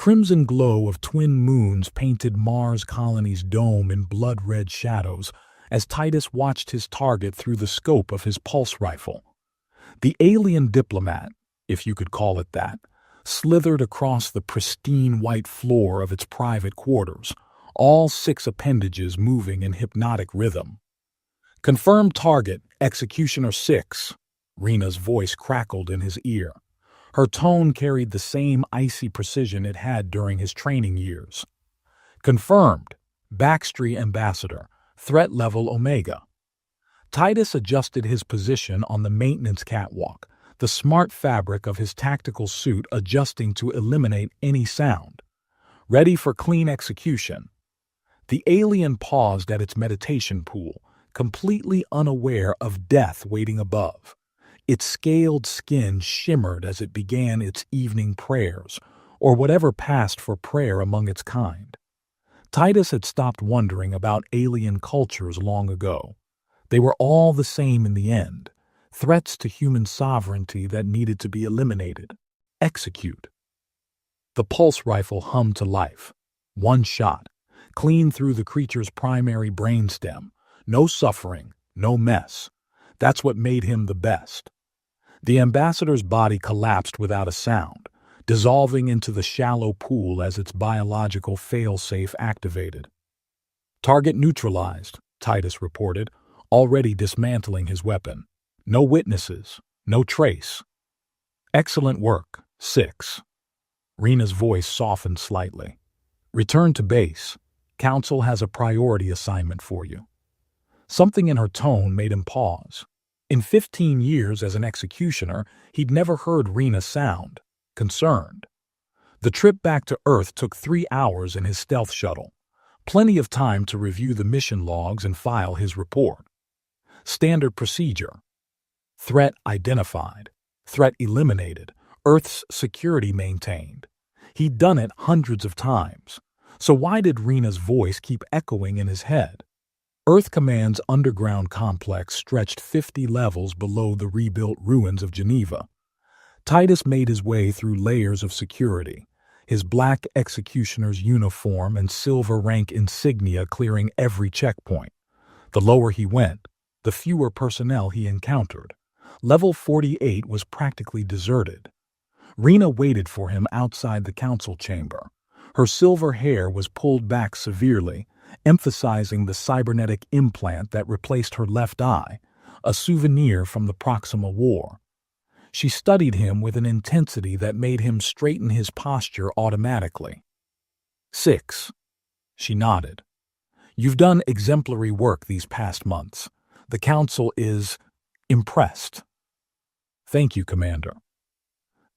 Crimson glow of twin moons painted Mars colony's dome in blood-red shadows as Titus watched his target through the scope of his pulse rifle. The alien diplomat, if you could call it that, slithered across the pristine white floor of its private quarters, all 6 appendages moving in hypnotic rhythm. "Confirmed target, Executioner 6, Rena's voice crackled in his ear. Her tone carried the same icy precision it had during his training years. "Confirmed, Baxtry Ambassador, threat level Omega." Titus adjusted his position on the maintenance catwalk, the smart fabric of his tactical suit adjusting to eliminate any sound. "Ready for clean execution." The alien paused at its meditation pool, completely unaware of death waiting above. Its scaled skin shimmered as it began its evening prayers, or whatever passed for prayer among its kind. Titus had stopped wondering about alien cultures long ago. They were all the same in the end, threats to human sovereignty that needed to be eliminated. Execute. The pulse rifle hummed to life. One shot, clean through the creature's primary brainstem. No suffering, no mess. That's what made him the best. The ambassador's body collapsed without a sound, dissolving into the shallow pool as its biological failsafe activated. "Target neutralized," Titus reported, already dismantling his weapon. "No witnesses, no trace." "Excellent work, 6. Rena's voice softened slightly. "Return to base. Council has a priority assignment for you." Something in her tone made him pause. In 15 years as an executioner, he'd never heard Rena sound concerned. The trip back to Earth took 3 hours in his stealth shuttle. Plenty of time to review the mission logs and file his report. Standard procedure. Threat identified. Threat eliminated. Earth's security maintained. He'd done it hundreds of times. So why did Rena's voice keep echoing in his head? Earth Command's underground complex stretched 50 levels below the rebuilt ruins of Geneva. Titus made his way through layers of security, his black executioner's uniform and silver rank insignia clearing every checkpoint. The lower he went, the fewer personnel he encountered. Level 48 was practically deserted. Rena waited for him outside the council chamber. Her silver hair was pulled back severely, emphasizing the cybernetic implant that replaced her left eye, a souvenir from the Proxima War. She studied him with an intensity that made him straighten his posture automatically. 6. She nodded. "You've done exemplary work these past months. The Council is impressed." "Thank you, Commander."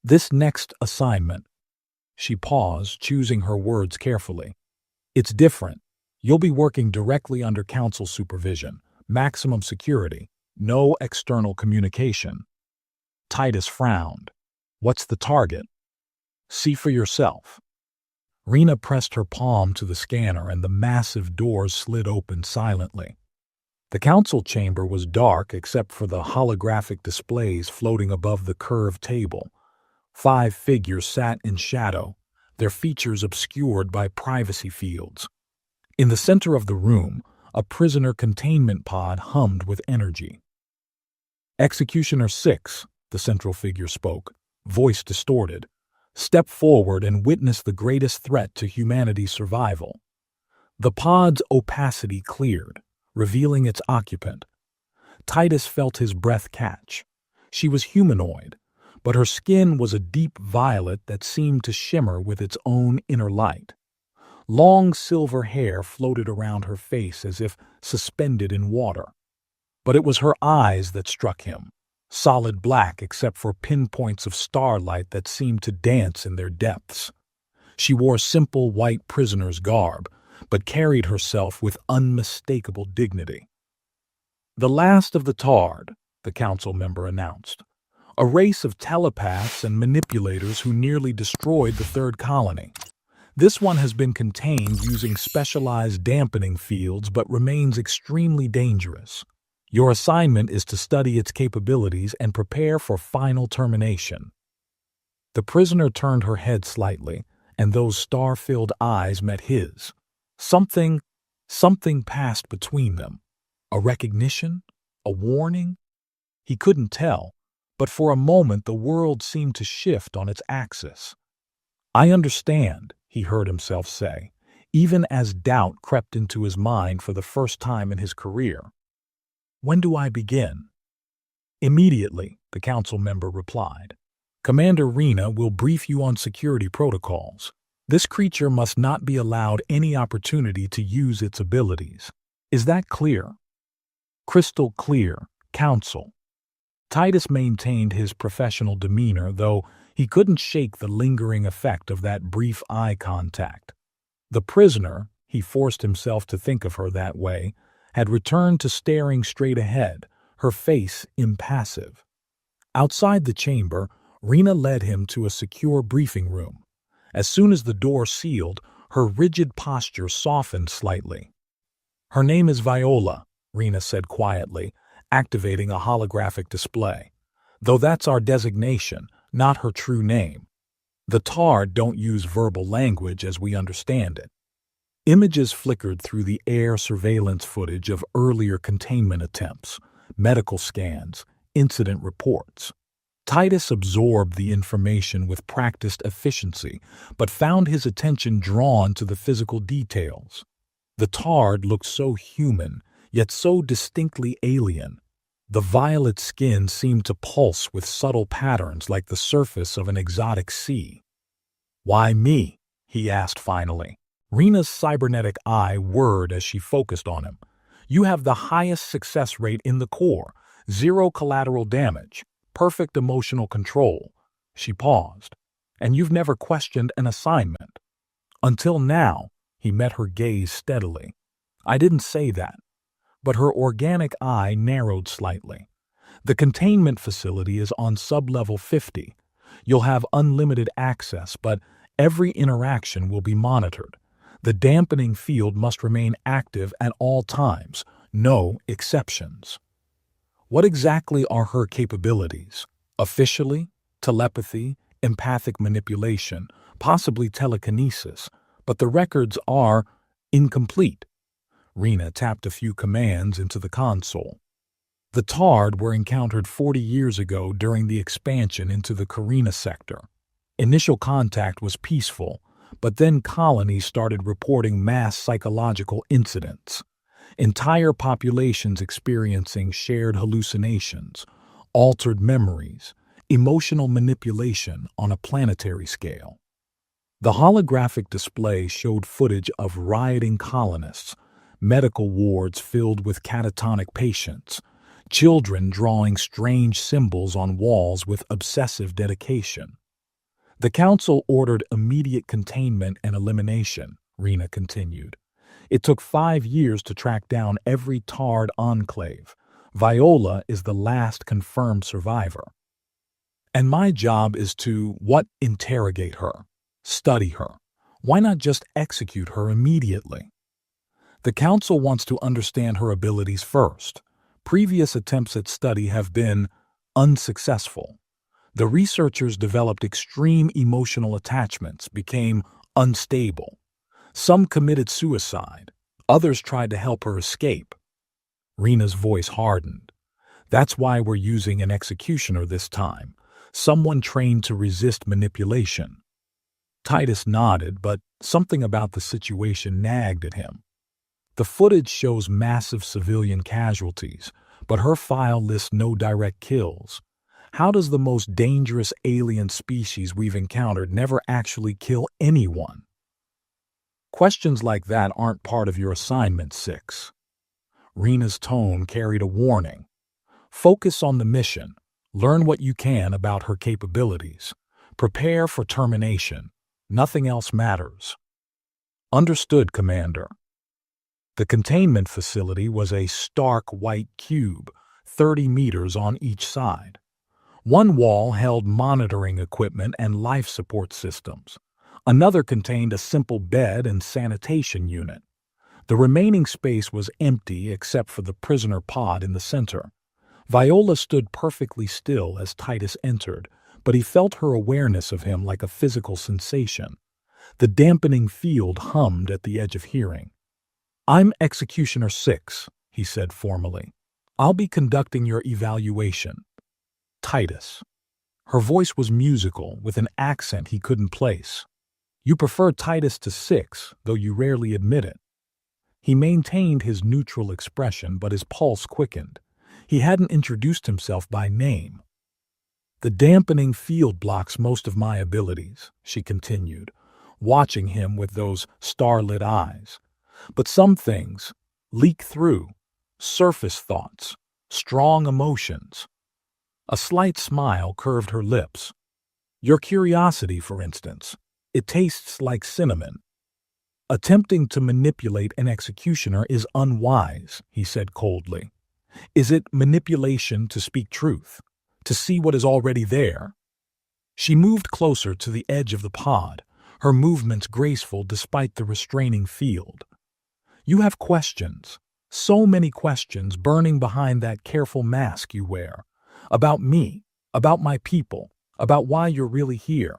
"This next assignment." She paused, choosing her words carefully. "It's different. You'll be working directly under Council supervision, maximum security, no external communication." Titus frowned. "What's the target?" "See for yourself." Rena pressed her palm to the scanner and the massive doors slid open silently. The council chamber was dark except for the holographic displays floating above the curved table. 5 figures sat in shadow, their features obscured by privacy fields. In the center of the room, a prisoner containment pod hummed with energy. "Executioner 6, the central figure spoke, voice distorted. "Step forward and witness the greatest threat to humanity's survival." The pod's opacity cleared, revealing its occupant. Titus felt his breath catch. She was humanoid, but her skin was a deep violet that seemed to shimmer with its own inner light. Long silver hair floated around her face as if suspended in water. But it was her eyes that struck him, solid black except for pinpoints of starlight that seemed to dance in their depths. She wore simple white prisoner's garb, but carried herself with unmistakable dignity. "The last of the Tard," the council member announced. "A race of telepaths and manipulators who nearly destroyed the third colony. This one has been contained using specialized dampening fields but remains extremely dangerous. Your assignment is to study its capabilities and prepare for final termination." The prisoner turned her head slightly, and those star-filled eyes met his. Something, something passed between them. A recognition? A warning? He couldn't tell, but for a moment the world seemed to shift on its axis. "I understand," he heard himself say, even as doubt crept into his mind for the first time in his career. "When do I begin?" "Immediately," the council member replied. "Commander Rena will brief you on security protocols. This creature must not be allowed any opportunity to use its abilities. Is that clear?" "Crystal clear, Council." Titus maintained his professional demeanor, though he couldn't shake the lingering effect of that brief eye contact. The prisoner, he forced himself to think of her that way, had returned to staring straight ahead, her face impassive. Outside the chamber, Rena led him to a secure briefing room. As soon as the door sealed, her rigid posture softened slightly. "Her name is Viola," Rena said quietly, activating a holographic display. "Though that's our designation, not her true name. The Tard don't use verbal language as we understand it." Images flickered through the air surveillance footage of earlier containment attempts, medical scans, incident reports. Titus absorbed the information with practiced efficiency, but found his attention drawn to the physical details. The Tard looked so human, yet so distinctly alien. The violet skin seemed to pulse with subtle patterns like the surface of an exotic sea. "Why me?" he asked finally. Rena's cybernetic eye whirred as she focused on him. "You have the highest success rate in the Corps, 0 collateral damage, perfect emotional control." She paused. "And you've never questioned an assignment." "Until now," he met her gaze steadily. "I didn't say that." But her organic eye narrowed slightly. "The containment facility is on sub-level 50. You'll have unlimited access, but every interaction will be monitored. The dampening field must remain active at all times, no exceptions." What exactly are her capabilities? Officially, telepathy, empathic manipulation, possibly telekinesis, but the records are incomplete. Rena tapped a few commands into the console. The Tard were encountered 40 years ago during the expansion into the Carina sector. Initial contact was peaceful, but then colonies started reporting mass psychological incidents. Entire populations experiencing shared hallucinations, altered memories, emotional manipulation on a planetary scale. The holographic display showed footage of rioting colonists, medical wards filled with catatonic patients, children drawing strange symbols on walls with obsessive dedication. "The Council ordered immediate containment and elimination," Rena continued. "It took 5 years to track down every Tard enclave. Viola is the last confirmed survivor. And my job is to, interrogate her, study her. Why not just execute her immediately? The Council wants to understand her abilities first. Previous attempts at study have been unsuccessful. The researchers developed extreme emotional attachments, became unstable. Some committed suicide. Others tried to help her escape." Rena's voice hardened. "That's why we're using an executioner this time. Someone trained to resist manipulation." Titus nodded, but something about the situation nagged at him. "The footage shows massive civilian casualties, but her file lists no direct kills. How does the most dangerous alien species we've encountered never actually kill anyone?" "Questions like that aren't part of your assignment, 6. Rena's tone carried a warning. "Focus on the mission. Learn what you can about her capabilities. Prepare for termination. Nothing else matters." "Understood, Commander." The containment facility was a stark white cube, 30 meters on each side. One wall held monitoring equipment and life support systems. Another contained a simple bed and sanitation unit. The remaining space was empty except for the prisoner pod in the center. Viola stood perfectly still as Titus entered, but he felt her awareness of him like a physical sensation. The dampening field hummed at the edge of hearing. "I'm Executioner 6, he said formally. "I'll be conducting your evaluation. Titus." Her voice was musical, with an accent he couldn't place. "You prefer Titus to 6, though you rarely admit it." He maintained his neutral expression, but his pulse quickened. He hadn't introduced himself by name. "The dampening field blocks most of my abilities," she continued, watching him with those starlit eyes. "But some things leak through, surface thoughts, strong emotions." A slight smile curved her lips. "Your curiosity, for instance. It tastes like cinnamon." "Attempting to manipulate an executioner is unwise," he said coldly. "Is it manipulation to speak truth? To see what is already there?" She moved closer to the edge of the pod, her movements graceful despite the restraining field. "You have questions, so many questions burning behind that careful mask you wear. About me, about my people, about why you're really here.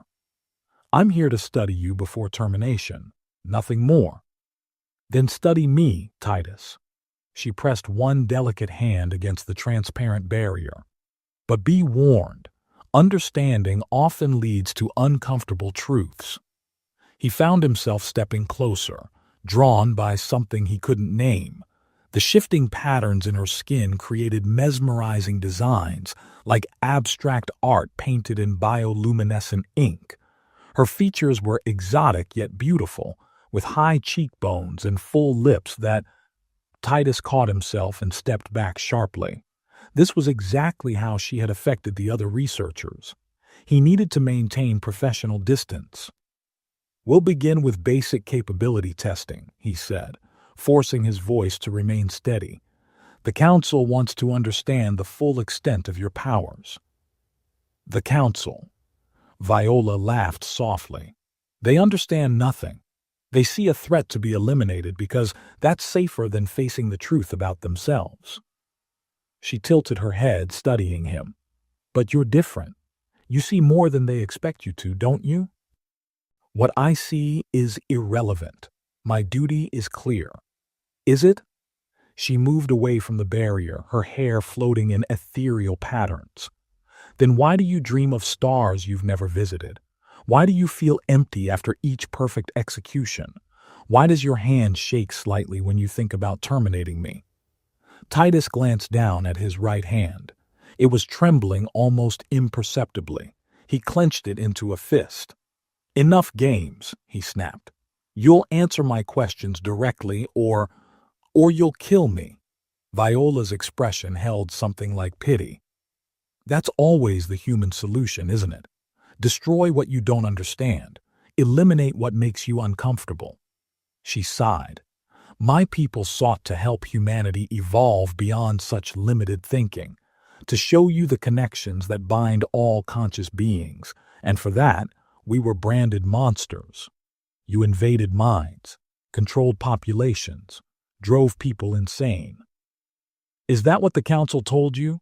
I'm here to study you before termination, nothing more." "Then study me, Titus." She pressed one delicate hand against the transparent barrier. "But be warned, understanding often leads to uncomfortable truths." He found himself stepping closer, drawn by something he couldn't name. The shifting patterns in her skin created mesmerizing designs, like abstract art painted in bioluminescent ink. Her features were exotic yet beautiful, with high cheekbones and full lips that— Titus caught himself and stepped back sharply. This was exactly how she had affected the other researchers. He needed to maintain professional distance. "We'll begin with basic capability testing," he said, forcing his voice to remain steady. "The Council wants to understand the full extent of your powers." "The Council?" Viola laughed softly. "They understand nothing. They see a threat to be eliminated because that's safer than facing the truth about themselves." She tilted her head, studying him. "But you're different. You see more than they expect you to, don't you?" "What I see is irrelevant. My duty is clear." "Is it?" She moved away from the barrier, her hair floating in ethereal patterns. "Then why do you dream of stars you've never visited? Why do you feel empty after each perfect execution? Why does your hand shake slightly when you think about terminating me?" Titus glanced down at his right hand. It was trembling almost imperceptibly. He clenched it into a fist. "Enough games," he snapped. "You'll answer my questions directly or you'll kill me." Viola's expression held something like pity. "That's always the human solution, isn't it? Destroy what you don't understand. Eliminate what makes you uncomfortable." She sighed. "My people sought to help humanity evolve beyond such limited thinking, to show you the connections that bind all conscious beings, and for that, we were branded monsters. You invaded minds, controlled populations, drove people insane." "Is that what the Council told you?"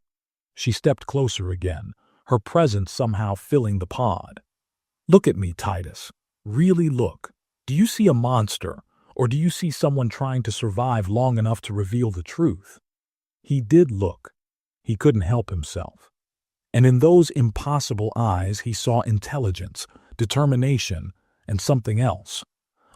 She stepped closer again, her presence somehow filling the pod. "Look at me, Titus. Really look. Do you see a monster, or do you see someone trying to survive long enough to reveal the truth?" He did look. He couldn't help himself. And in those impossible eyes he saw intelligence, determination, and something else.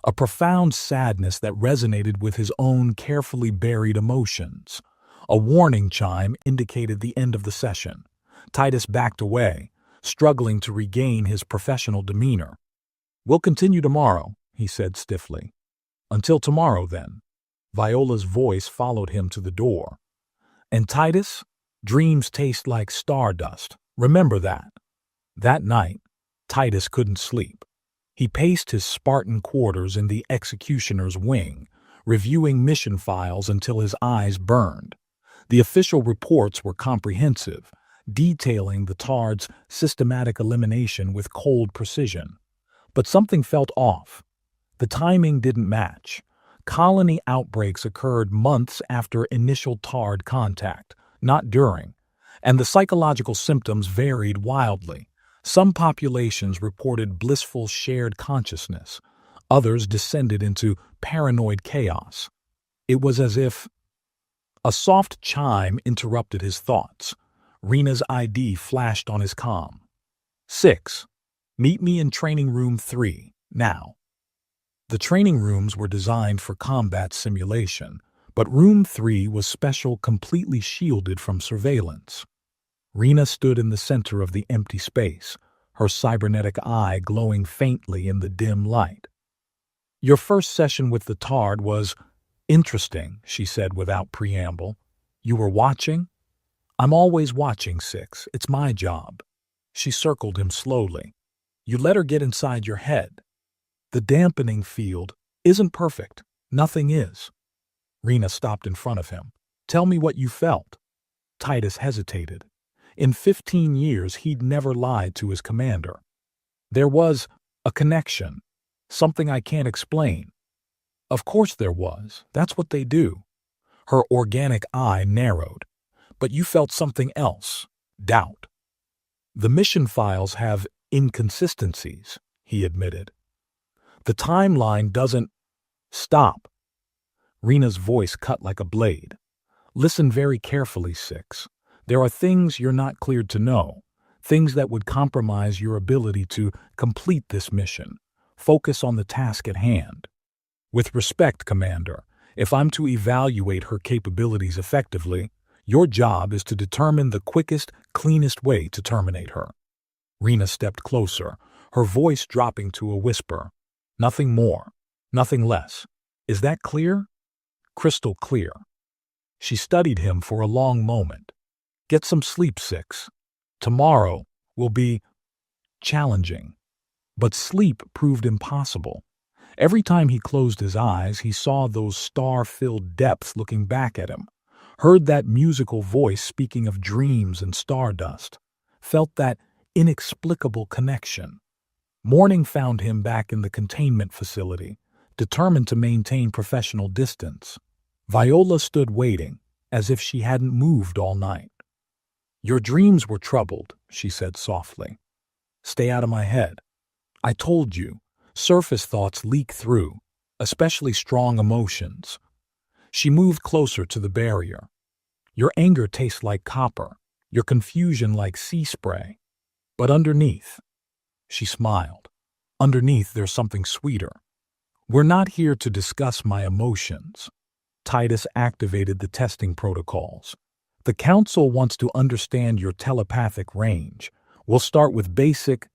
A profound sadness that resonated with his own carefully buried emotions. A warning chime indicated the end of the session. Titus backed away, struggling to regain his professional demeanor. "We'll continue tomorrow," he said stiffly. "Until tomorrow, then." Viola's voice followed him to the door. "And Titus, dreams taste like stardust. Remember that." That night, Titus couldn't sleep. He paced his Spartan quarters in the executioner's wing, reviewing mission files until his eyes burned. The official reports were comprehensive, detailing the TARD's systematic elimination with cold precision. But something felt off. The timing didn't match. Colony outbreaks occurred months after initial TARD contact, not during, and the psychological symptoms varied wildly. Some populations reported blissful shared consciousness. Others descended into paranoid chaos. It was as if a soft chime interrupted his thoughts. Rena's ID flashed on his comm. 6. Meet me in Training Room 3, now. The training rooms were designed for combat simulation, but Room 3 was special, completely shielded from surveillance. Rena stood in the center of the empty space, her cybernetic eye glowing faintly in the dim light. Your first session with the Tard was interesting, she said without preamble. You were watching? I'm always watching, 6. It's my job. She circled him slowly. You let her get inside your head. The dampening field isn't perfect. Nothing is. Rena stopped in front of him. Tell me what you felt. Titus hesitated. In 15 years, he'd never lied to his commander. There was a connection, something I can't explain. Of course there was. That's what they do. Her organic eye narrowed. But you felt something else. Doubt. The mission files have inconsistencies, he admitted. The timeline doesn't stop. Rena's voice cut like a blade. Listen very carefully, 6. There are things you're not cleared to know, things that would compromise your ability to complete this mission. Focus on the task at hand. With respect, Commander, if I'm to evaluate her capabilities effectively, your job is to determine the quickest, cleanest way to terminate her. Rena stepped closer, her voice dropping to a whisper. Nothing more, nothing less. Is that clear? Crystal clear. She studied him for a long moment. Get some sleep, 6. Tomorrow will be challenging. But sleep proved impossible. Every time he closed his eyes, he saw those star-filled depths looking back at him, heard that musical voice speaking of dreams and stardust, felt that inexplicable connection. Morning found him back in the containment facility, determined to maintain professional distance. Viola stood waiting, as if she hadn't moved all night. Your dreams were troubled, she said softly. Stay out of my head. I told you, surface thoughts leak through, especially strong emotions. She moved closer to the barrier. Your anger tastes like copper, your confusion like sea spray. But underneath, she smiled. Underneath, there's something sweeter. We're not here to discuss my emotions. Titus activated the testing protocols. The Council wants to understand your telepathic range. We'll start with basic.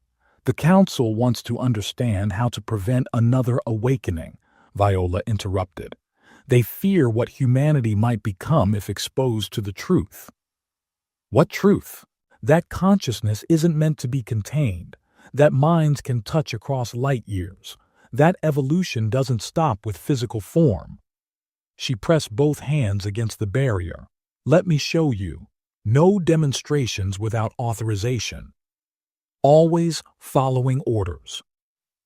The Council wants to understand how to prevent another awakening, Viola interrupted. They fear what humanity might become if exposed to the truth. What truth? That consciousness isn't meant to be contained, that minds can touch across light years, that evolution doesn't stop with physical form. She pressed both hands against the barrier. Let me show you. No demonstrations without authorization. Always following orders.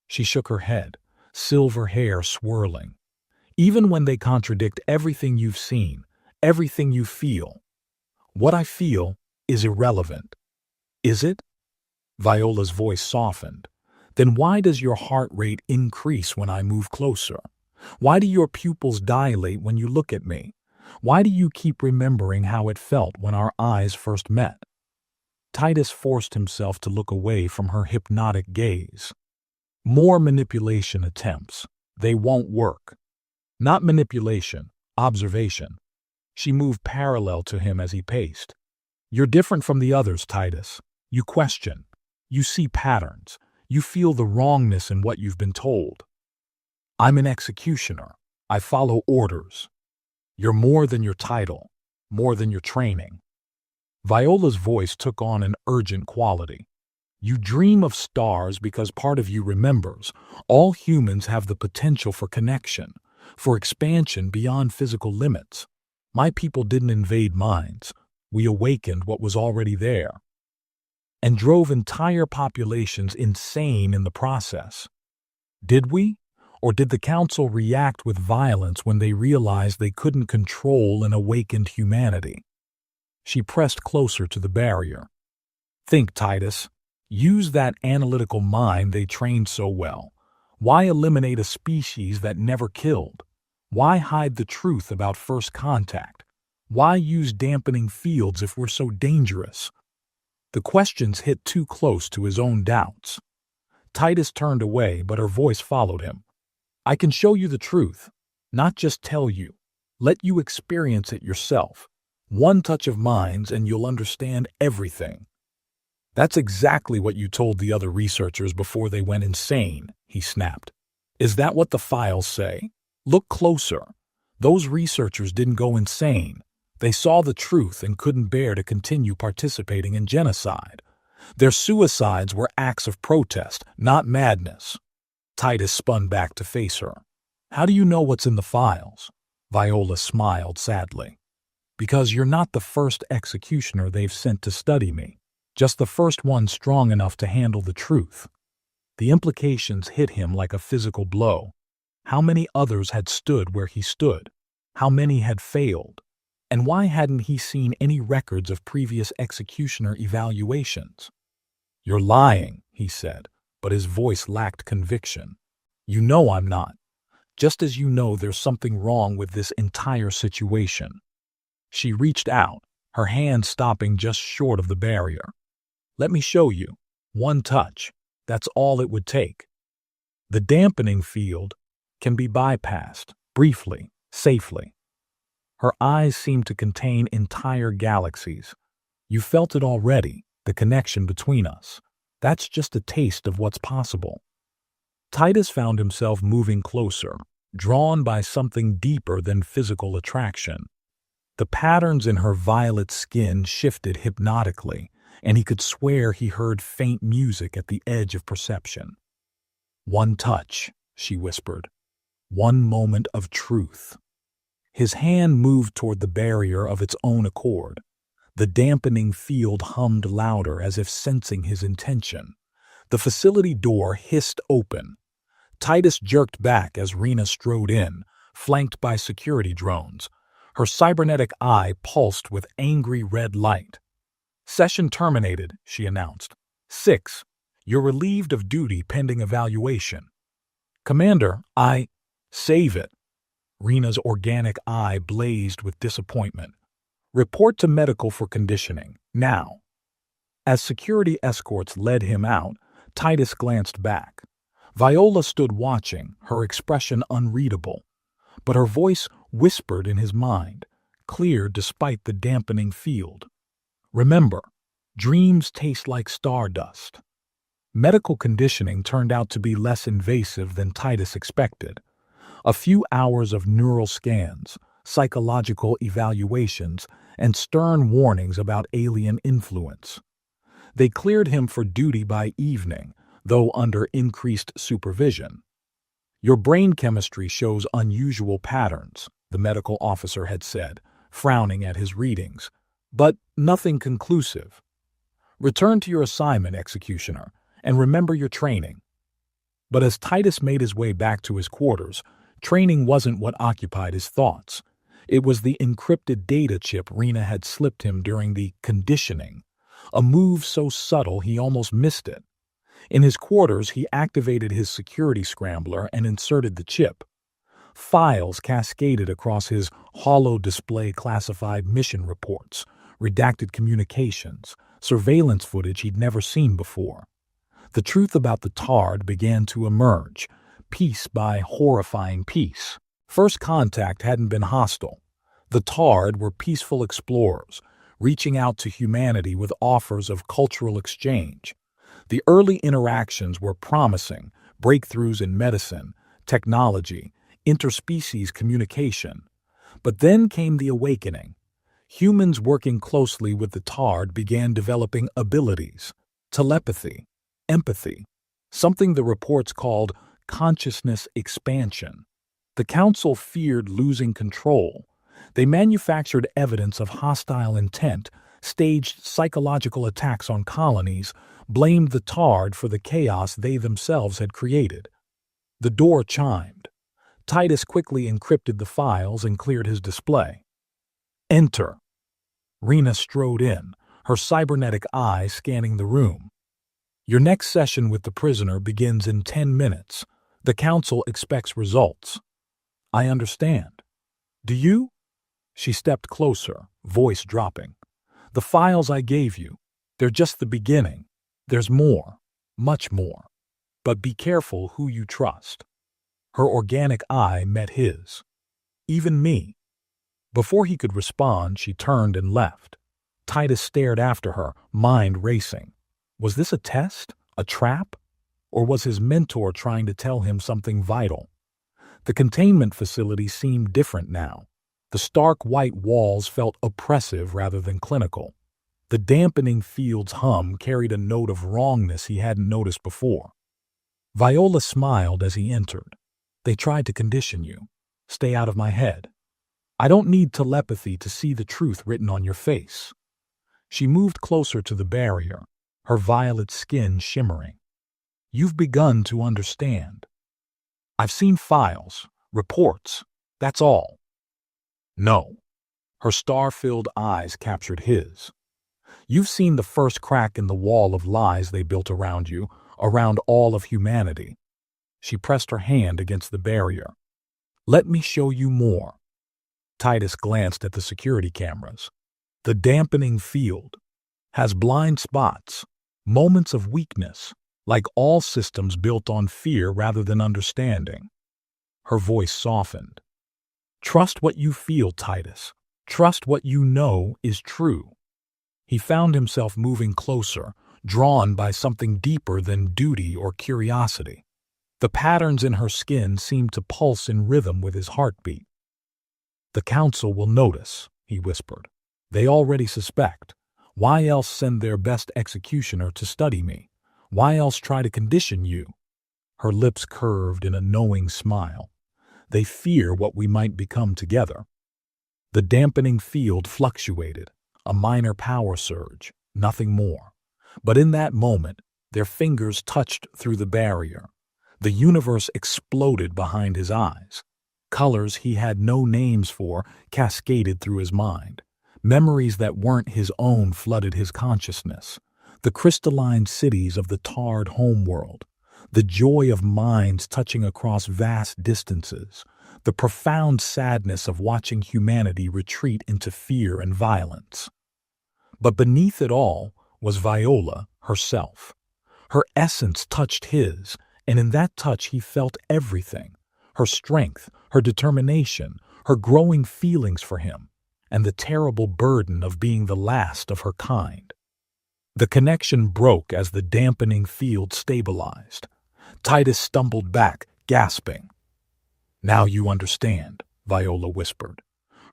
She shook her head, silver hair swirling. Even when they contradict everything you've seen, everything you feel. What I feel is irrelevant. Is it? Viola's voice softened. Then why does your heart rate increase when I move closer? Why do your pupils dilate when you look at me? Why do you keep remembering how it felt when our eyes first met? Titus forced himself to look away from her hypnotic gaze. More manipulation attempts. They won't work. Not manipulation, observation. She moved parallel to him as he paced. You're different from the others, Titus. You question. You see patterns. You feel the wrongness in what you've been told. I'm an executioner. I follow orders. You're more than your title, more than your training. Viola's voice took on an urgent quality. You dream of stars because part of you remembers. All humans have the potential for connection, for expansion beyond physical limits. My people didn't invade minds. We awakened what was already there, and drove entire populations insane in the process. Did we? Or did the Council react with violence when they realized they couldn't control an awakened humanity? She pressed closer to the barrier. Think, Titus. Use that analytical mind they trained so well. Why eliminate a species that never killed? Why hide the truth about first contact? Why use dampening fields if we're so dangerous? The questions hit too close to his own doubts. Titus turned away, but her voice followed him. I can show you the truth, not just tell you. Let you experience it yourself. One touch of minds and you'll understand everything. That's exactly what you told the other researchers before they went insane, he snapped. Is that what the files say? Look closer. Those researchers didn't go insane. They saw the truth and couldn't bear to continue participating in genocide. Their suicides were acts of protest, not madness. Titus spun back to face her. How do you know what's in the files? Viola smiled sadly. Because you're not the first executioner they've sent to study me. Just the first one strong enough to handle the truth. The implications hit him like a physical blow. How many others had stood where he stood? How many had failed? And why hadn't he seen any records of previous executioner evaluations? You're lying, he said, but his voice lacked conviction. You know I'm not. Just as you know there's something wrong with this entire situation. She reached out, her hand stopping just short of the barrier. Let me show you. One touch. That's all it would take. The dampening field can be bypassed, briefly, safely. Her eyes seemed to contain entire galaxies. You felt it already, the connection between us. That's just a taste of what's possible. Titus found himself moving closer, drawn by something deeper than physical attraction. The patterns in her violet skin shifted hypnotically, and he could swear he heard faint music at the edge of perception. One touch, she whispered. One moment of truth. His hand moved toward the barrier of its own accord. The dampening field hummed louder as if sensing his intention. The facility door hissed open. Titus jerked back as Rena strode in, flanked by security drones. Her cybernetic eye pulsed with angry red light. Session terminated, she announced. 6. You're relieved of duty pending evaluation. Commander, Save it. Rena's organic eye blazed with disappointment. Report to medical for conditioning, now. As security escorts led him out, Titus glanced back. Viola stood watching, her expression unreadable. But her voice whispered in his mind, clear despite the dampening field. Remember, dreams taste like stardust. Medical conditioning turned out to be less invasive than Titus expected. A few hours of neural scans, psychological evaluations, and stern warnings about alien influence. They cleared him for duty by evening, though under increased supervision. Your brain chemistry shows unusual patterns, the medical officer had said, frowning at his readings, but nothing conclusive. Return to your assignment, executioner, and remember your training. But as Titus made his way back to his quarters, training wasn't what occupied his thoughts. It was the encrypted data chip Rena had slipped him during the conditioning, a move so subtle he almost missed it. In his quarters, he activated his security scrambler and inserted the chip. Files cascaded across his holo-display classified mission reports, redacted communications, surveillance footage he'd never seen before. The truth about the Tard began to emerge, piece by horrifying piece. First contact hadn't been hostile. The Tard were peaceful explorers, reaching out to humanity with offers of cultural exchange. The early interactions were promising, breakthroughs in medicine, technology, interspecies communication. But then came the awakening. Humans working closely with the Tard began developing abilities, telepathy, empathy, something the reports called consciousness expansion. The Council feared losing control. They manufactured evidence of hostile intent, staged psychological attacks on colonies, blamed the Tard for the chaos they themselves had created. The door chimed. Titus quickly encrypted the files and cleared his display. Enter. Rena strode in, her cybernetic eye scanning the room. Your next session with the prisoner begins in 10 minutes. The council expects results. I understand. Do you? She stepped closer, voice dropping. The files I gave you, they're just the beginning. There's more, much more. But be careful who you trust. Her organic eye met his. Even me. Before he could respond, she turned and left. Titus stared after her, mind racing. Was this a test? A trap? Or was his mentor trying to tell him something vital? The containment facility seemed different now. The stark white walls felt oppressive rather than clinical. The dampening field's hum carried a note of wrongness he hadn't noticed before. Viola smiled as he entered. They tried to condition you. Stay out of my head. I don't need telepathy to see the truth written on your face. She moved closer to the barrier, her violet skin shimmering. You've begun to understand. I've seen files, reports, that's all. No. Her star-filled eyes captured his. You've seen the first crack in the wall of lies they built around you, around all of humanity. She pressed her hand against the barrier. Let me show you more. Titus glanced at the security cameras. The dampening field has blind spots, moments of weakness, like all systems built on fear rather than understanding. Her voice softened. Trust what you feel, Titus. Trust what you know is true. He found himself moving closer, drawn by something deeper than duty or curiosity. The patterns in her skin seemed to pulse in rhythm with his heartbeat. The council will notice, he whispered. They already suspect. Why else send their best executioner to study me? Why else try to condition you? Her lips curved in a knowing smile. They fear what we might become together. The dampening field fluctuated, a minor power surge, nothing more. But in that moment, their fingers touched through the barrier. The universe exploded behind his eyes. Colors he had no names for cascaded through his mind. Memories that weren't his own flooded his consciousness. The crystalline cities of the tarred homeworld. The joy of minds touching across vast distances. The profound sadness of watching humanity retreat into fear and violence. But beneath it all was Viola herself. Her essence touched his, and in that touch he felt everything. Her strength, her determination, her growing feelings for him, and the terrible burden of being the last of her kind. The connection broke as the dampening field stabilized. Titus stumbled back, gasping. Now you understand, Viola whispered.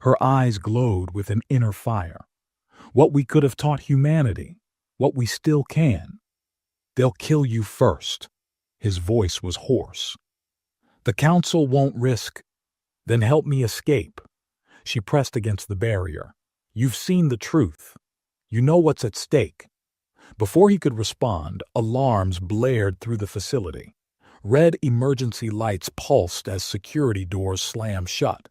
Her eyes glowed with an inner fire. What we could have taught humanity, what we still can. They'll kill you first. His voice was hoarse. The council won't risk. Then help me escape. She pressed against the barrier. You've seen the truth. You know what's at stake. Before he could respond, alarms blared through the facility. Red emergency lights pulsed as security doors slammed shut.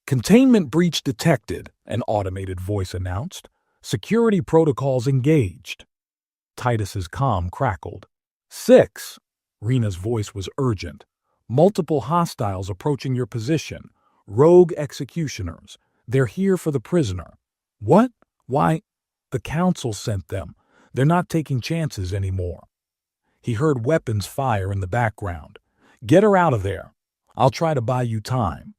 Containment breach detected, an automated voice announced. Security protocols engaged. Titus's comm crackled. 6. Rena's voice was urgent. Multiple hostiles approaching your position. Rogue executioners. They're here for the prisoner. What? Why? The council sent them. They're not taking chances anymore. He heard weapons fire in the background. Get her out of there. I'll try to buy you time.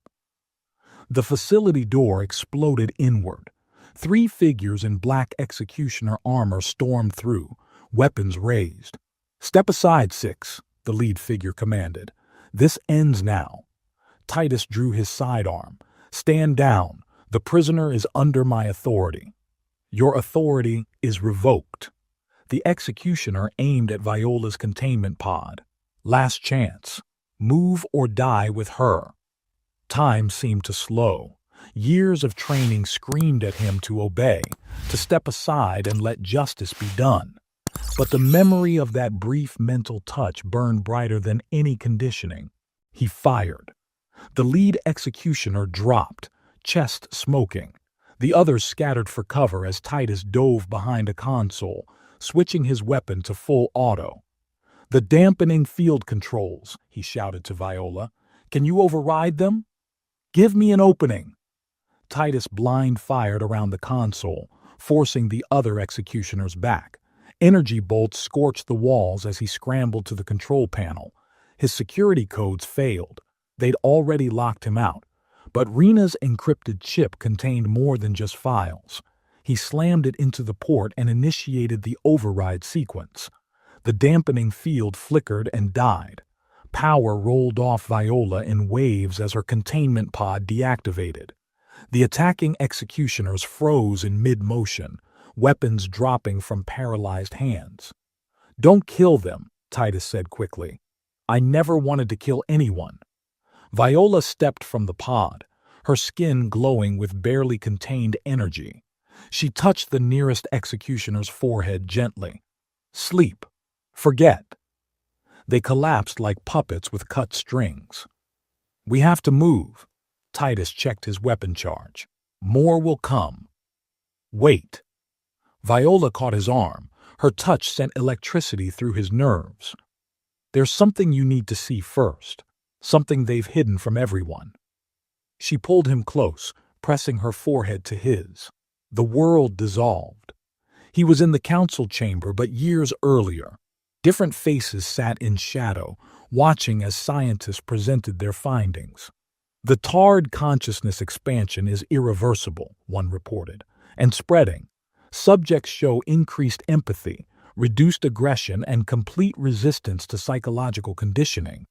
The facility door exploded inward. 3 figures in black executioner armor stormed through, weapons raised. Step aside, 6, the lead figure commanded. This ends now. Titus drew his sidearm. Stand down. The prisoner is under my authority. Your authority is revoked. The executioner aimed at Viola's containment pod. Last chance. Move or die with her. Time seemed to slow. Years of training screamed at him to obey, to step aside and let justice be done. But the memory of that brief mental touch burned brighter than any conditioning. He fired. The lead executioner dropped, chest smoking. The others scattered for cover as Titus dove behind a console, switching his weapon to full auto. "The dampening field controls," he shouted to Viola. "Can you override them? Give me an opening." Titus blind fired around the console, forcing the other executioners back. Energy bolts scorched the walls as he scrambled to the control panel. His security codes failed. They'd already locked him out. But Rena's encrypted chip contained more than just files. He slammed it into the port and initiated the override sequence. The dampening field flickered and died. Power rolled off Viola in waves as her containment pod deactivated. The attacking executioners froze in mid-motion, weapons dropping from paralyzed hands. "Don't kill them," Titus said quickly. "I never wanted to kill anyone." Viola stepped from the pod, her skin glowing with barely contained energy. She touched the nearest executioner's forehead gently. "Sleep. Forget." They collapsed like puppets with cut strings. "We have to move." Titus checked his weapon charge. "More will come." "Wait." Viola caught his arm. Her touch sent electricity through his nerves. "There's something you need to see first. Something they've hidden from everyone." She pulled him close, pressing her forehead to his. The world dissolved. He was in the council chamber, but years earlier. Different faces sat in shadow, watching as scientists presented their findings. "The tarred consciousness expansion is irreversible," one reported, "and spreading. Subjects show increased empathy, reduced aggression, and complete resistance to psychological conditioning.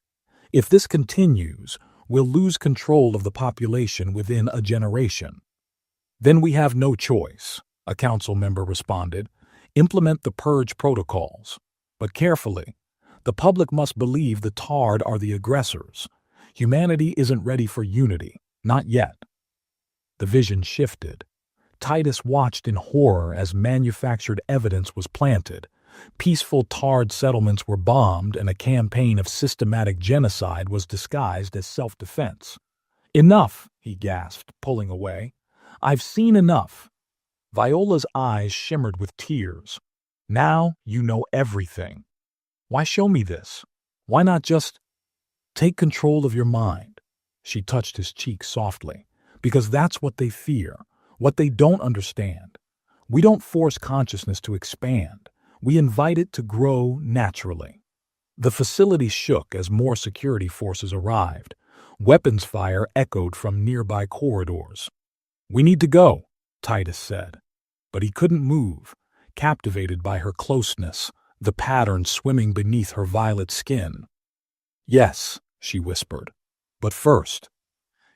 If this continues, we'll lose control of the population within a generation." "Then we have no choice," a council member responded. "Implement the purge protocols. But carefully. The public must believe the tarred are the aggressors. Humanity isn't ready for unity. Not yet." The vision shifted. Titus watched in horror as manufactured evidence was planted. Peaceful tarred settlements were bombed, and a campaign of systematic genocide was disguised as self-defense. "Enough," he gasped, pulling away. "I've seen enough." Viola's eyes shimmered with tears. "Now you know everything. Why show me this? Why not just take control of your mind?" She touched his cheek softly. "Because that's what they fear, what they don't understand. We don't force consciousness to expand. We invite it to grow naturally." The facility shook as more security forces arrived. Weapons fire echoed from nearby corridors. "We need to go," Titus said. But he couldn't move, captivated by her closeness, the pattern swimming beneath her violet skin. "Yes," she whispered. "But first."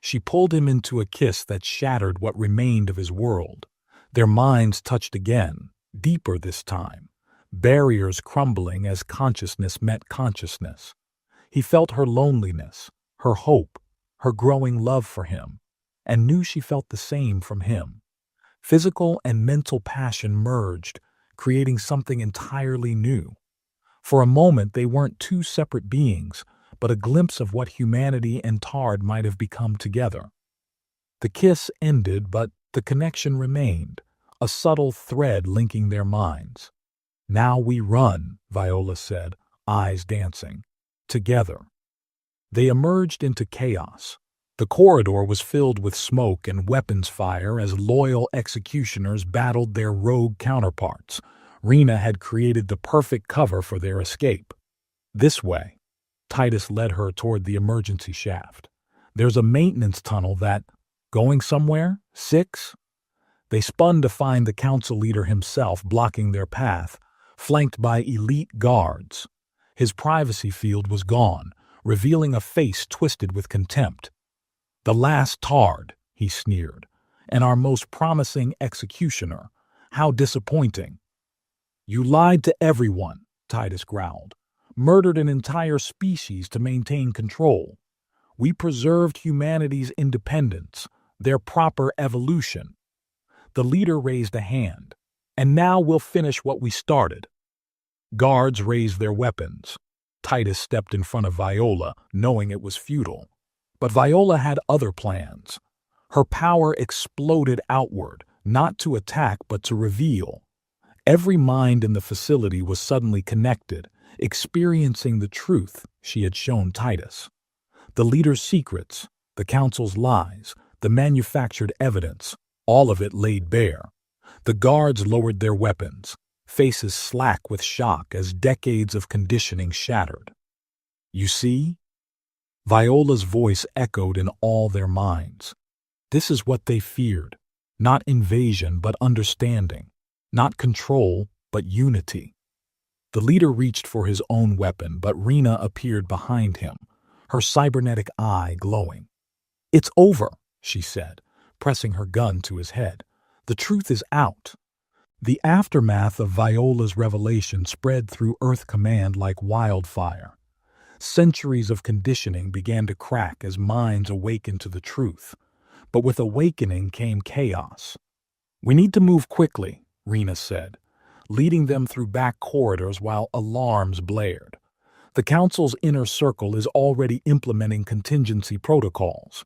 She pulled him into a kiss that shattered what remained of his world. Their minds touched again, deeper this time, barriers crumbling as consciousness met consciousness. He felt her loneliness, her hope, her growing love for him, and knew she felt the same from him. Physical and mental passion merged, creating something entirely new. For a moment they weren't two separate beings, but a glimpse of what humanity and Tard might have become together. The kiss ended, but the connection remained, a subtle thread linking their minds. "Now we run," Viola said, eyes dancing. "Together." They emerged into chaos. The corridor was filled with smoke and weapons fire as loyal executioners battled their rogue counterparts. Rena had created the perfect cover for their escape. "This way." Titus led her toward the emergency shaft. "There's a maintenance tunnel that... Going somewhere? 6?" They spun to find the council leader himself blocking their path, flanked by elite guards. His privacy field was gone, revealing a face twisted with contempt. "The last Tard," he sneered, "and our most promising executioner. How disappointing." "You lied to everyone," Titus growled. "Murdered an entire species to maintain control. We preserved humanity's independence, their proper evolution." The leader raised a hand. "And now we'll finish what we started." Guards raised their weapons. Titus stepped in front of Viola, knowing it was futile. But Viola had other plans. Her power exploded outward, not to attack but to reveal. Every mind in the facility was suddenly connected, experiencing the truth she had shown Titus. The leader's secrets, the council's lies, the manufactured evidence, all of it laid bare. The guards lowered their weapons, faces slack with shock as decades of conditioning shattered. "You see?" Viola's voice echoed in all their minds. This is what they feared. Not invasion, but understanding. Not control, but unity. The leader reached for his own weapon, but Rena appeared behind him, her cybernetic eye glowing. "It's over," she said, pressing her gun to his head. "The truth is out." The aftermath of Viola's revelation spread through Earth Command like wildfire. Centuries of conditioning began to crack as minds awakened to the truth. But with awakening came chaos. "We need to move quickly," Rena said, leading them through back corridors while alarms blared. "The Council's inner circle is already implementing contingency protocols."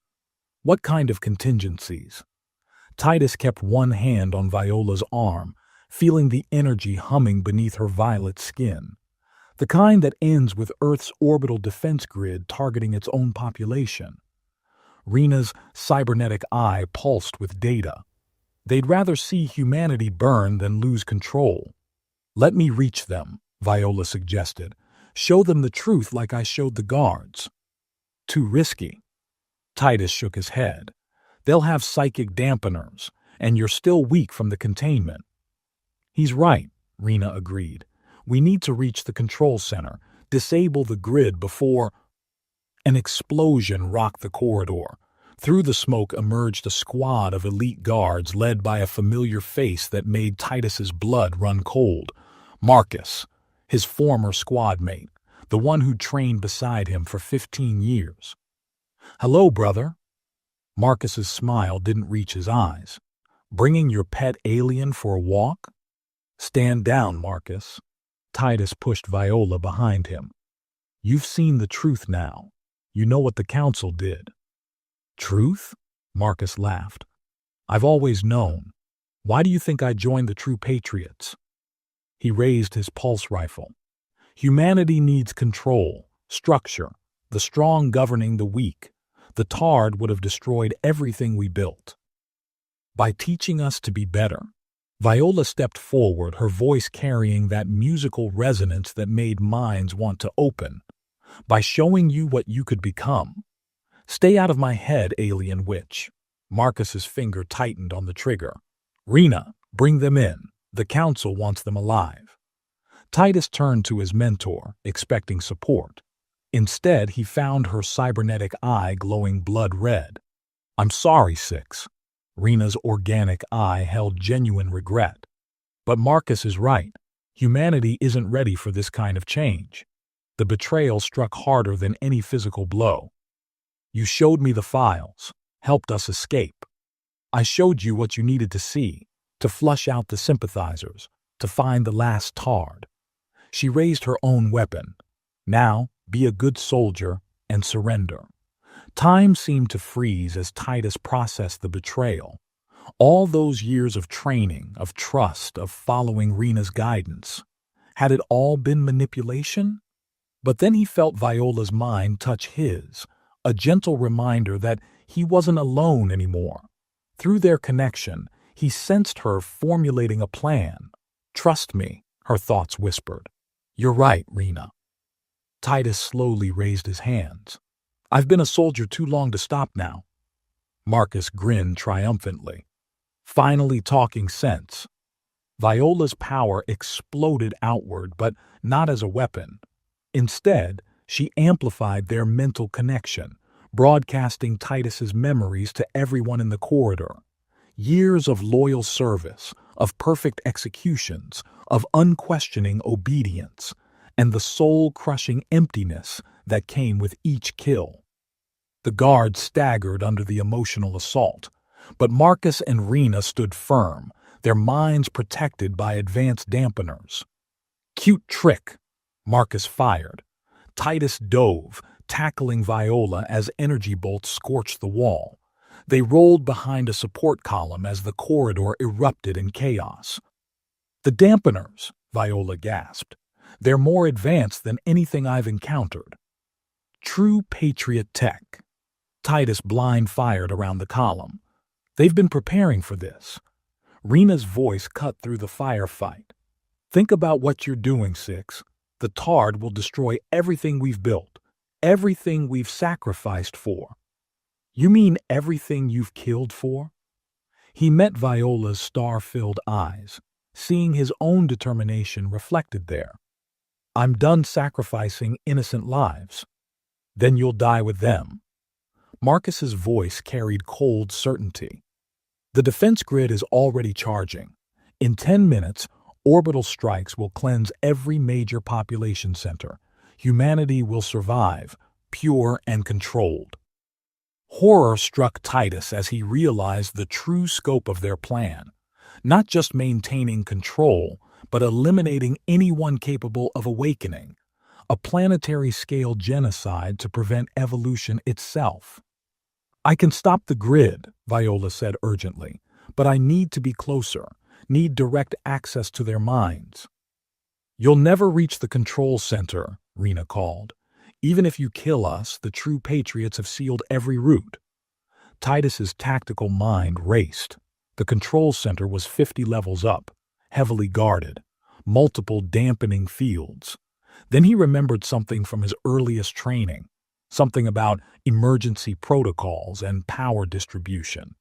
"What kind of contingencies?" Titus kept one hand on Viola's arm, feeling the energy humming beneath her violet skin. "The kind that ends with Earth's orbital defense grid targeting its own population." Rena's cybernetic eye pulsed with data. "They'd rather see humanity burn than lose control." "Let me reach them," Viola suggested. "Show them the truth like I showed the guards." "Too risky." Titus shook his head. "They'll have psychic dampeners, and you're still weak from the containment." "He's right," Rena agreed. "We need to reach the control center, disable the grid before—" An explosion rocked the corridor. Through the smoke emerged a squad of elite guards led by a familiar face that made Titus's blood run cold. Marcus, his former squad mate, the one who'd trained beside him for 15 years. "Hello, brother." Marcus's smile didn't reach his eyes. "Bringing your pet alien for a walk?" "Stand down, Marcus." Titus pushed Viola behind him. "You've seen the truth now. You know what the Council did." "Truth?" Marcus laughed. "I've always known. Why do you think I joined the True Patriots?" He raised his pulse rifle. "Humanity needs control, structure, the strong governing the weak. The Tard would have destroyed everything we built. By teaching us to be better." Viola stepped forward, her voice carrying that musical resonance that made minds want to open. "By showing you what you could become." "Stay out of my head, alien witch." Marcus's finger tightened on the trigger. "Rena, bring them in. The Council wants them alive." Titus turned to his mentor, expecting support. Instead, he found her cybernetic eye glowing blood red. "I'm sorry, Six." Rena's organic eye held genuine regret. "But Marcus is right. Humanity isn't ready for this kind of change." The betrayal struck harder than any physical blow. "You showed me the files, helped us escape. I showed you what you needed to see, to flush out the sympathizers, to find the last Tard." She raised her own weapon. "Now, be a good soldier and surrender." Time seemed to freeze as Titus processed the betrayal. All those years of training, of trust, of following Rena's guidance. Had it all been manipulation? But then he felt Viola's mind touch his, a gentle reminder that he wasn't alone anymore. Through their connection, he sensed her formulating a plan. "Trust me," her thoughts whispered. "You're right, Rena." Titus slowly raised his hands. "I've been a soldier too long to stop now." Marcus grinned triumphantly. Finally talking sense. Viola's power exploded outward, but not as a weapon. Instead, she amplified their mental connection, broadcasting Titus's memories to everyone in the corridor. Years of loyal service, of perfect executions, of unquestioning obedience, and the soul-crushing emptiness that came with each kill. The guards staggered under the emotional assault, but Marcus and Rena stood firm, their minds protected by advanced dampeners. "Cute trick," Marcus fired. Titus dove, tackling Viola as energy bolts scorched the wall. They rolled behind a support column as the corridor erupted in chaos. "The dampeners," Viola gasped. They're more advanced than anything I've encountered. True Patriot tech. Titus blind fired around the column. They've been preparing for this. Rena's voice cut through the firefight. Think about what you're doing, Six. The Tard will destroy everything we've built, everything we've sacrificed for. You mean everything you've killed for? He met Viola's star-filled eyes, seeing his own determination reflected there. I'm done sacrificing innocent lives. Then you'll die with them. Marcus's voice carried cold certainty. The defense grid is already charging. In 10 minutes, orbital strikes will cleanse every major population center. Humanity will survive, pure and controlled. Horror struck Titus as he realized the true scope of their plan. Not just maintaining control, but eliminating anyone capable of awakening. A planetary-scale genocide to prevent evolution itself. I can stop the grid, Viola said urgently, but I need to be closer, need direct access to their minds. You'll never reach the control center, Rena called. Even if you kill us, the true patriots have sealed every route. Titus's tactical mind raced. The control center was 50 levels up, heavily guarded, multiple dampening fields. Then he remembered something from his earliest training, something about emergency protocols and power distribution.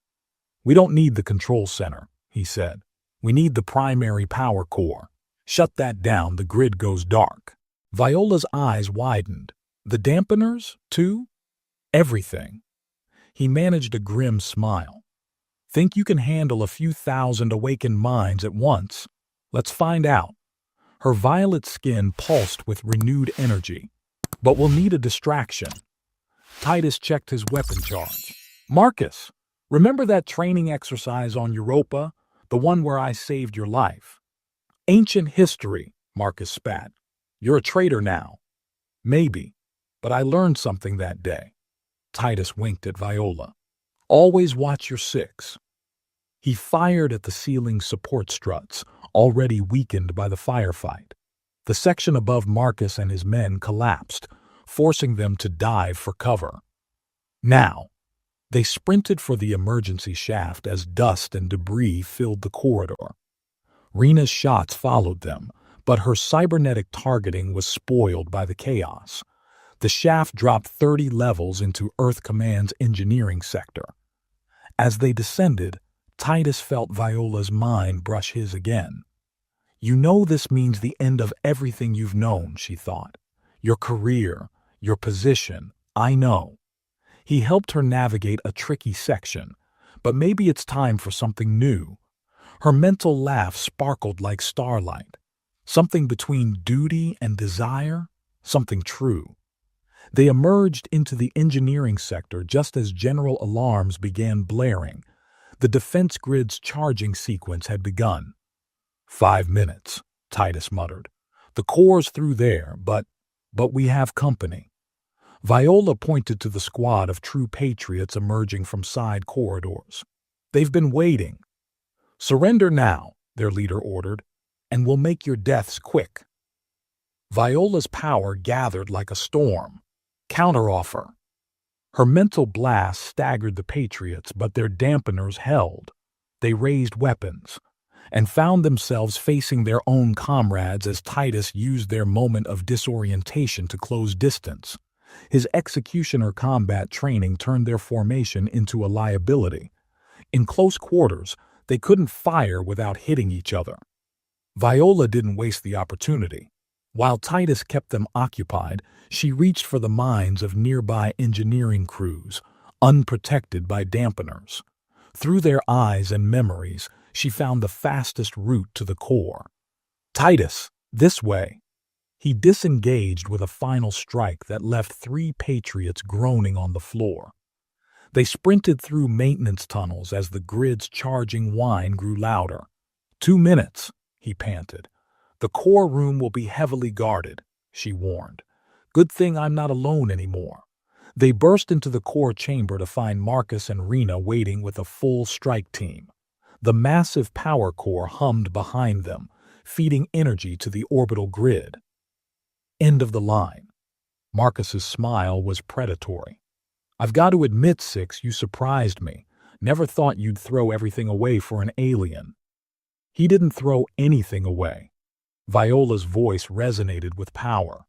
We don't need the control center, he said. We need the primary power core. Shut that down, the grid goes dark. Viola's eyes widened. The dampeners, too? Everything. He managed a grim smile. Think you can handle a few thousand awakened minds at once? Let's find out. Her violet skin pulsed with renewed energy. But we'll need a distraction. Titus checked his weapon charge. Marcus, remember that training exercise on Europa? The one where I saved your life? Ancient history, Marcus spat. You're a traitor now. Maybe, but I learned something that day. Titus winked at Viola. Always watch your six. He fired at the ceiling support struts, already weakened by the firefight. The section above Marcus and his men collapsed, forcing them to dive for cover. Now, they sprinted for the emergency shaft as dust and debris filled the corridor. Rena's shots followed them, but her cybernetic targeting was spoiled by the chaos. The shaft dropped 30 levels into Earth Command's engineering sector. As they descended, Titus felt Viola's mind brush his again. You know this means the end of everything you've known, she thought. Your career, your position, I know. He helped her navigate a tricky section, but maybe it's time for something new. Her mental laugh sparkled like starlight. Something between duty and desire, something true. They emerged into the engineering sector just as general alarms began blaring. The defense grid's charging sequence had begun. 5 minutes, Titus muttered. The core's through there, but we have company. Viola pointed to the squad of true patriots emerging from side corridors. They've been waiting. Surrender now, their leader ordered, and we'll make your deaths quick. Viola's power gathered like a storm. Counteroffer. Her mental blast staggered the patriots, but their dampeners held. They raised weapons and found themselves facing their own comrades as Titus used their moment of disorientation to close distance. His executioner combat training turned their formation into a liability. In close quarters, they couldn't fire without hitting each other. Viola didn't waste the opportunity. While Titus kept them occupied, she reached for the minds of nearby engineering crews, unprotected by dampeners. Through their eyes and memories, she found the fastest route to the core. Titus, this way. He disengaged with a final strike that left 3 patriots groaning on the floor. They sprinted through maintenance tunnels as the grid's charging whine grew louder. 2 minutes, he panted. The core room will be heavily guarded, she warned. Good thing I'm not alone anymore. They burst into the core chamber to find Marcus and Rena waiting with a full strike team. The massive power core hummed behind them, feeding energy to the orbital grid. End of the line. Marcus's smile was predatory. I've got to admit, Six, you surprised me. Never thought you'd throw everything away for an alien. He didn't throw anything away. Viola's voice resonated with power.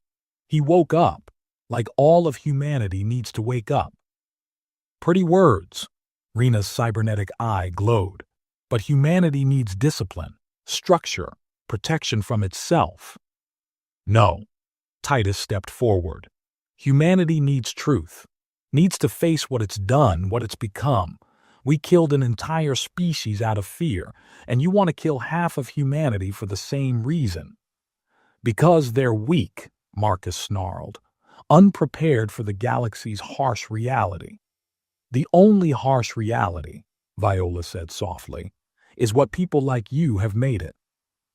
He woke up, like all of humanity needs to wake up. Pretty words. Rena's cybernetic eye glowed. But humanity needs discipline, structure, protection from itself. No. Titus stepped forward. Humanity needs truth. Needs to face what it's done, what it's become. We killed an entire species out of fear, and you want to kill half of humanity for the same reason. Because they're weak, Marcus snarled, unprepared for the galaxy's harsh reality. The only harsh reality, Viola said softly, is what people like you have made it.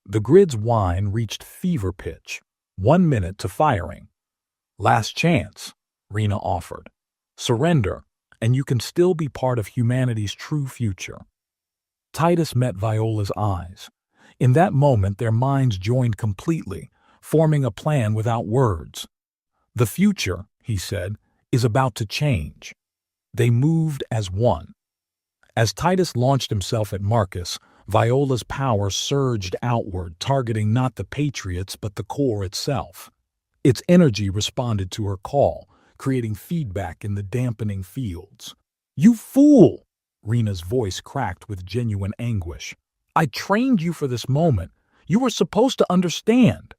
The grid's whine reached fever pitch, 1 minute to firing. Last chance, Rena offered. Surrender, and you can still be part of humanity's true future. Titus met Viola's eyes. In that moment, their minds joined completely, forming a plan without words. The future, he said, is about to change. They moved as one. As Titus launched himself at Marcus, Viola's power surged outward, targeting not the Patriots but the core itself. Its energy responded to her call, creating feedback in the dampening fields. "You fool!" Rena's voice cracked with genuine anguish. "I trained you for this moment. You were supposed to understand."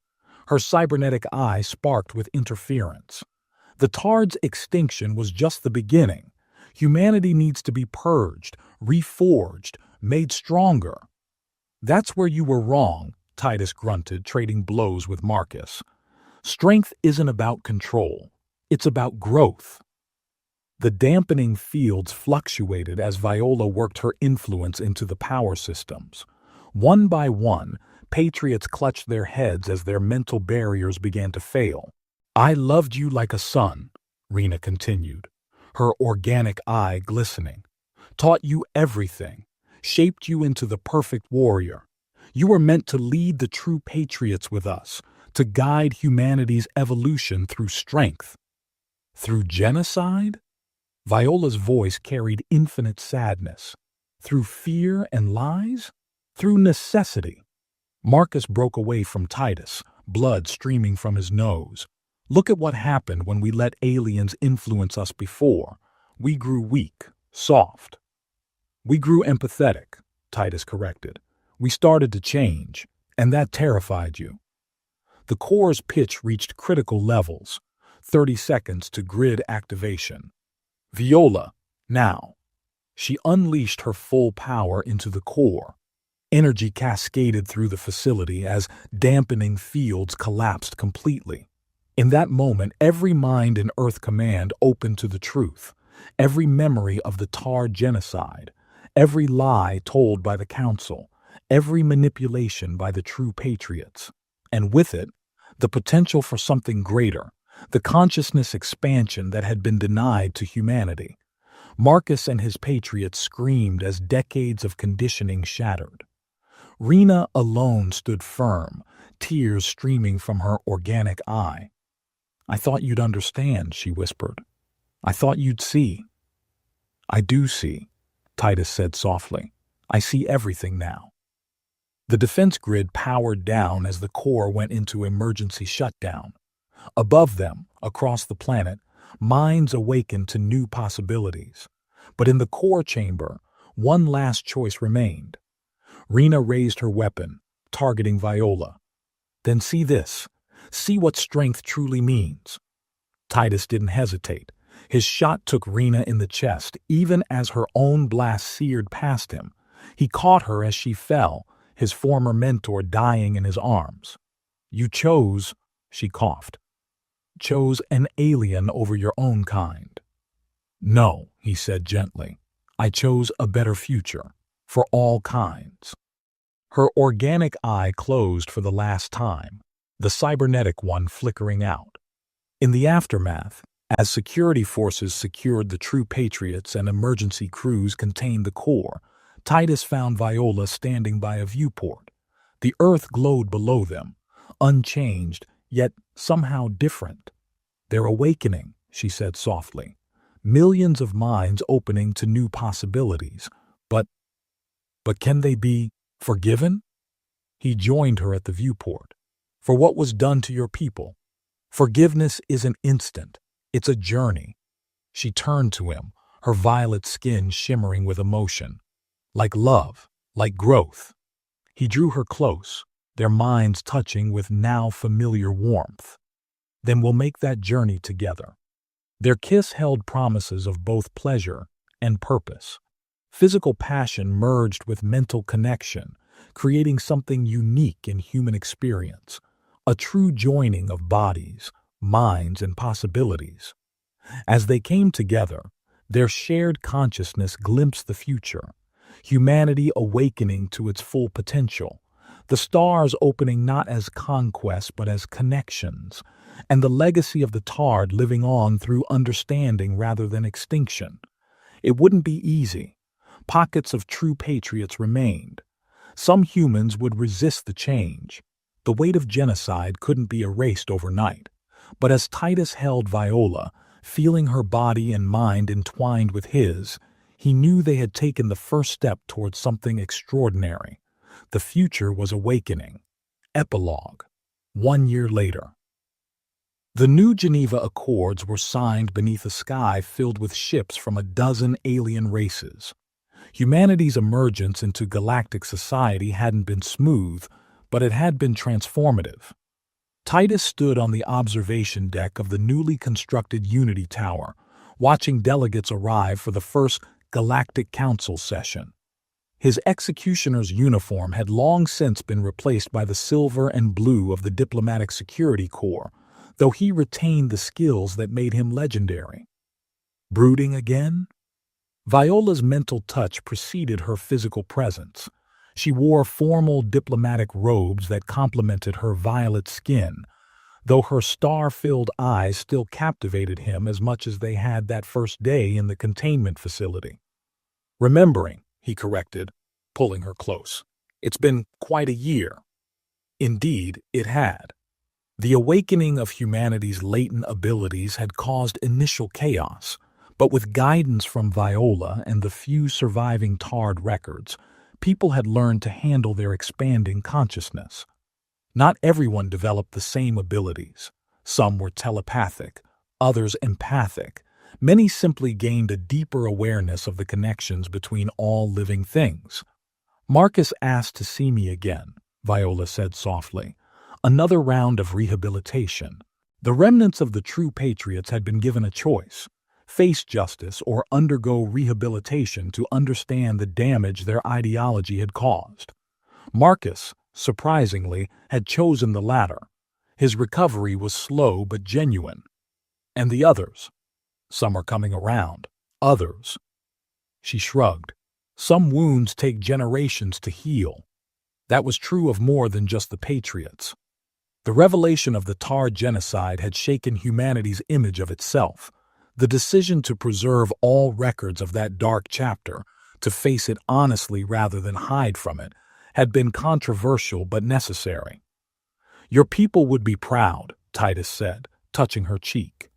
Her cybernetic eye sparked with interference. The Tard's extinction was just the beginning. Humanity needs to be purged, reforged, made stronger. "That's where you were wrong," Titus grunted, trading blows with Marcus. "Strength isn't about control. It's about growth." The dampening fields fluctuated as Viola worked her influence into the power systems. One by one, Patriots clutched their heads as their mental barriers began to fail. "I loved you like a son," Rena continued, her organic eye glistening. "Taught you everything, shaped you into the perfect warrior. You were meant to lead the true Patriots with us, to guide humanity's evolution through strength." "Through genocide?" Viola's voice carried infinite sadness. "Through fear and lies? Through necessity." Marcus broke away from Titus, blood streaming from his nose. "Look at what happened when we let aliens influence us before. We grew weak, soft." "We grew empathetic," Titus corrected. "We started to change, and that terrified you." The core's pitch reached critical levels, 30 seconds to grid activation. "Viola, now." She unleashed her full power into the core. Energy cascaded through the facility as dampening fields collapsed completely. In that moment, every mind in Earth Command opened to the truth, every memory of the Tar genocide, every lie told by the Council, every manipulation by the true Patriots. And with it, the potential for something greater, the consciousness expansion that had been denied to humanity. Marcus and his Patriots screamed as decades of conditioning shattered. Rena alone stood firm, tears streaming from her organic eye. "I thought you'd understand," she whispered. "I thought you'd see." "I do see," Titus said softly. "I see everything now." The defense grid powered down as the core went into emergency shutdown. Above them, across the planet, minds awakened to new possibilities. But in the core chamber, one last choice remained. Rena raised her weapon, targeting Viola. "Then see this. See what strength truly means." Titus didn't hesitate. His shot took Rena in the chest, even as her own blast seared past him. He caught her as she fell, his former mentor dying in his arms. "You chose," she coughed, "chose an alien over your own kind." "No," he said gently. "I chose a better future, for all kinds." Her organic eye closed for the last time, the cybernetic one flickering out. In the aftermath, as security forces secured the true Patriots and emergency crews contained the core, Titus found Viola standing by a viewport. The Earth glowed below them, unchanged yet somehow different. "They're awakening," she said softly. "Millions of minds opening to new possibilities. But, but can they be forgiven?" He joined her at the viewport. "For what was done to your people. Forgiveness isn't instant. It's a journey." She turned to him, her violet skin shimmering with emotion. "Like love, like growth." He drew her close, their minds touching with now familiar warmth. "Then we'll make that journey together." Their kiss held promises of both pleasure and purpose. Physical passion merged with mental connection, creating something unique in human experience, a true joining of bodies, minds, and possibilities. As they came together, their shared consciousness glimpsed the future, humanity awakening to its full potential, the stars opening not as conquests but as connections, and the legacy of the Tard living on through understanding rather than extinction. It wouldn't be easy. Pockets of true patriots remained. Some humans would resist the change. The weight of genocide couldn't be erased overnight. But as Titus held Viola, feeling her body and mind entwined with his, he knew they had taken the first step towards something extraordinary. The future was awakening. Epilogue. 1 year later. The New Geneva Accords were signed beneath a sky filled with ships from a dozen alien races. Humanity's emergence into galactic society hadn't been smooth, but it had been transformative. Titus stood on the observation deck of the newly constructed Unity Tower, watching delegates arrive for the first Galactic Council session. His executioner's uniform had long since been replaced by the silver and blue of the Diplomatic Security Corps, though he retained the skills that made him legendary. Brooding again? Viola's mental touch preceded her physical presence. She wore formal diplomatic robes that complemented her violet skin, though her star-filled eyes still captivated him as much as they had that first day in the containment facility. "Remembering," he corrected, pulling her close. "It's been quite a year." Indeed, it had. The awakening of humanity's latent abilities had caused initial chaos, but with guidance from Viola and the few surviving Tard records, people had learned to handle their expanding consciousness. Not everyone developed the same abilities. Some were telepathic, others empathic. Many simply gained a deeper awareness of the connections between all living things. "Marcus asked to see me again," Viola said softly. "Another round of rehabilitation." The remnants of the true patriots had been given a choice: face justice or undergo rehabilitation to understand the damage their ideology had caused. Marcus, surprisingly, had chosen the latter. His recovery was slow but genuine. And the others? Some are coming around. Others? She shrugged. Some wounds take generations to heal. That was true of more than just the patriots. The revelation of the Tard genocide had shaken humanity's image of itself. The decision to preserve all records of that dark chapter, to face it honestly rather than hide from it, had been controversial but necessary. "Your people would be proud," Titus said, touching her cheek.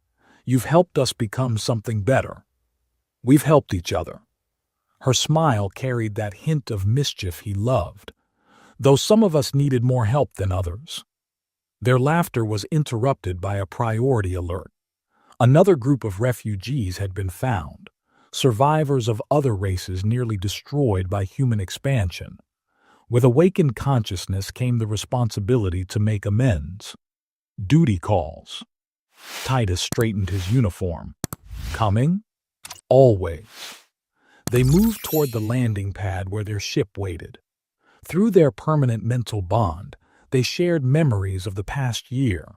"You've helped us become something better. We've helped each other." Her smile carried that hint of mischief he loved, though some of us needed more help than others. Their laughter was interrupted by a priority alert. Another group of refugees had been found, survivors of other races nearly destroyed by human expansion. With awakened consciousness came the responsibility to make amends. Duty calls. Titus straightened his uniform. "Coming?" "Always." They moved toward the landing pad where their ship waited. Through their permanent mental bond, they shared memories of the past year.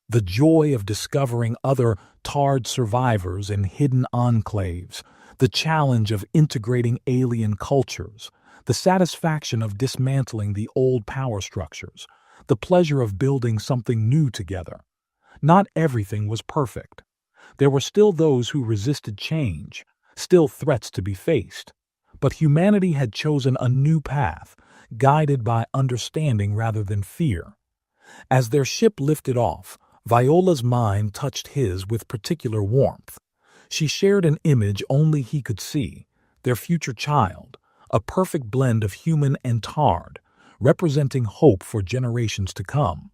The joy of discovering other Tard survivors in hidden enclaves, the challenge of integrating alien cultures, the satisfaction of dismantling the old power structures, the pleasure of building something new together. Not everything was perfect. There were still those who resisted change, still threats to be faced. But humanity had chosen a new path, guided by understanding rather than fear. As their ship lifted off, Viola's mind touched his with particular warmth. She shared an image only he could see, their future child, a perfect blend of human and tard, representing hope for generations to come.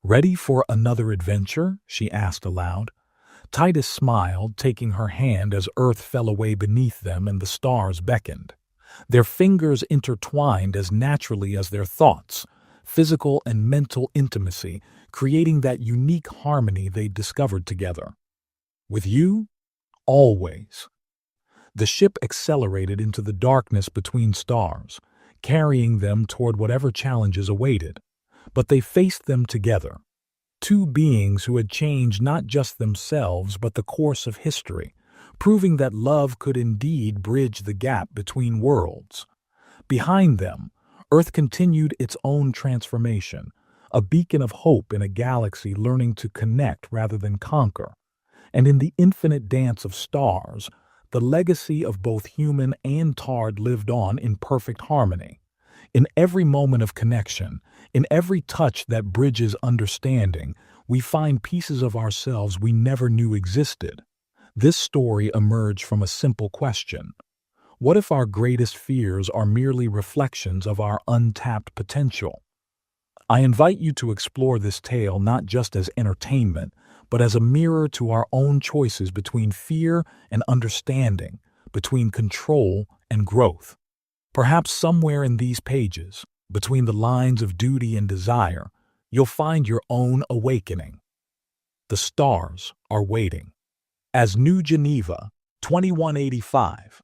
"Ready for another adventure?" she asked aloud. Titus smiled, taking her hand as Earth fell away beneath them and the stars beckoned. Their fingers intertwined as naturally as their thoughts, physical and mental intimacy, creating that unique harmony they'd discovered together. "With you? Always." The ship accelerated into the darkness between stars, carrying them toward whatever challenges awaited. But they faced them together. Two beings who had changed not just themselves but the course of history, proving that love could indeed bridge the gap between worlds. Behind them, Earth continued its own transformation, a beacon of hope in a galaxy learning to connect rather than conquer. And in the infinite dance of stars, the legacy of both human and tard lived on in perfect harmony. In every moment of connection, in every touch that bridges understanding, we find pieces of ourselves we never knew existed. This story emerged from a simple question. What if our greatest fears are merely reflections of our untapped potential? I invite you to explore this tale not just as entertainment, but as a mirror to our own choices between fear and understanding, between control and growth. Perhaps somewhere in these pages, between the lines of duty and desire, you'll find your own awakening. The stars are waiting. As New Geneva, 2185.